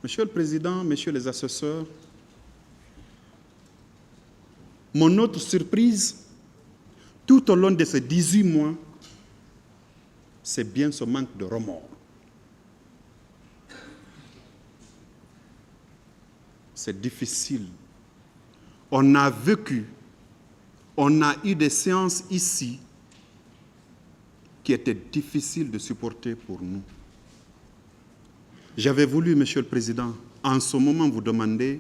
Monsieur le Président, Messieurs les assesseurs, mon autre surprise, tout au long de ces 18 mois, c'est bien ce manque de remords. C'est difficile. On a vécu, on a eu des séances ici qui étaient difficiles de supporter pour nous. J'avais voulu, Monsieur le Président, en ce moment vous demander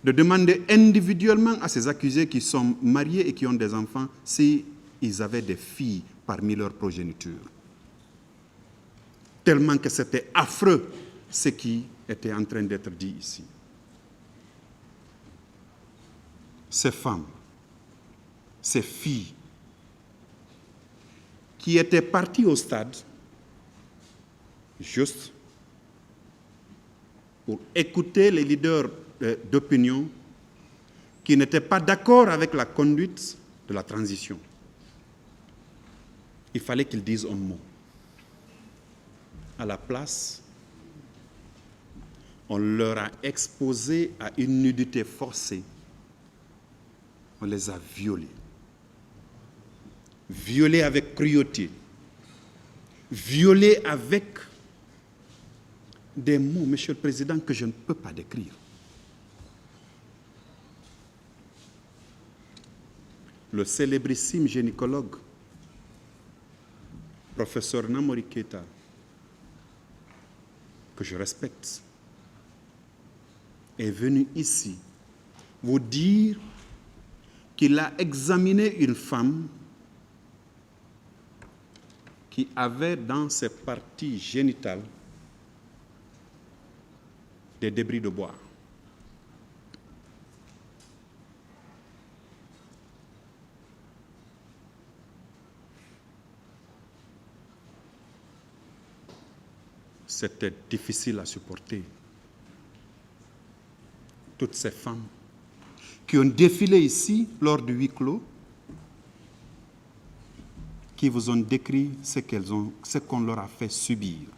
de demander individuellement à ces accusés qui sont mariés et qui ont des enfants s'ils avaient des filles parmi leur progéniture. Tellement que c'était affreux ce qui était en train d'être dit ici. Ces femmes, ces filles qui étaient parties au stade juste pour écouter les leaders d'opinion qui n'étaient pas d'accord avec la conduite de la transition. Il fallait qu'ils disent un mot. À la place, on leur a exposé à une nudité forcée. On les a violés. Violés avec cruauté. Violés avec des mots, Monsieur le Président, que je ne peux pas décrire. Le célébrissime gynécologue, professeur Namori Keita, que je respecte, est venu ici vous dire qu'il a examiné une femme qui avait dans ses parties génitales des débris de bois. C'était difficile à supporter. Toutes ces femmes qui ont défilé ici lors du huis clos, qui vous ont décrit ce qu'on leur a fait subir.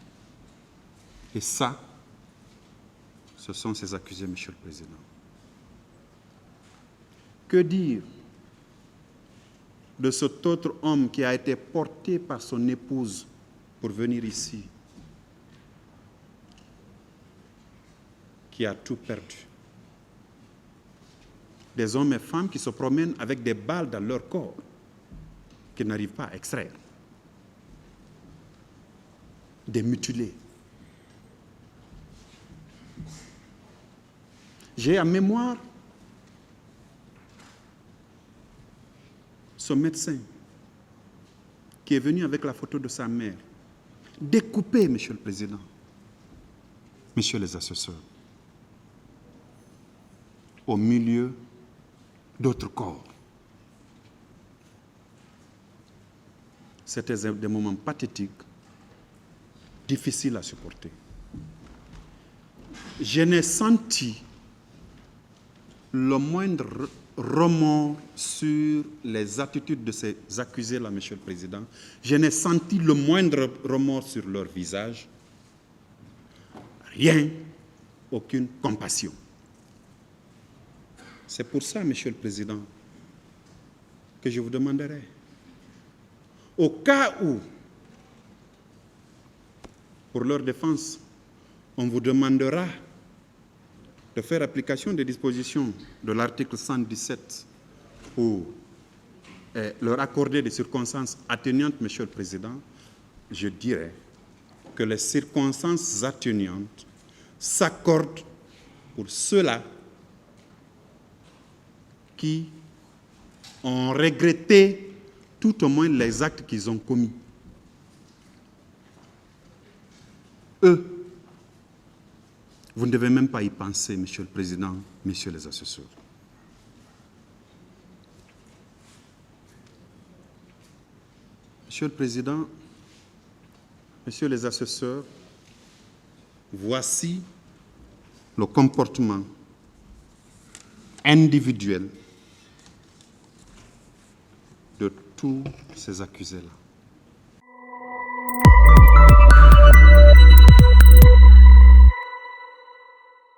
Et ça, ce sont ces accusés, Monsieur le Président. Que dire de cet autre homme qui a été porté par son épouse pour venir ici, qui a tout perdu? Des hommes et femmes qui se promènent avec des balles dans leur corps, qu'ils n'arrivent pas à extraire. Des mutilés. J'ai en mémoire ce médecin qui est venu avec la photo de sa mère, découpée, Monsieur le Président, Messieurs les assesseurs, au milieu d'autres corps. C'était des moments pathétiques, difficiles à supporter. Je n'ai senti le moindre remords sur les attitudes de ces accusés-là, Monsieur le Président. Je n'ai senti le moindre remords sur leur visage. Rien, aucune compassion. C'est pour ça, Monsieur le Président, que je vous demanderai, au cas où, pour leur défense, on vous demandera de faire application des dispositions de l'article 117 pour leur accorder des circonstances atténuantes, Monsieur le Président, je dirais que les circonstances atténuantes s'accordent pour ceux-là qui ont regretté tout au moins les actes qu'ils ont commis. Eux, vous ne devez même pas y penser, Monsieur le Président, Messieurs les assesseurs. Monsieur le Président, Messieurs les assesseurs, voici le comportement individuel de tous ces accusés-là.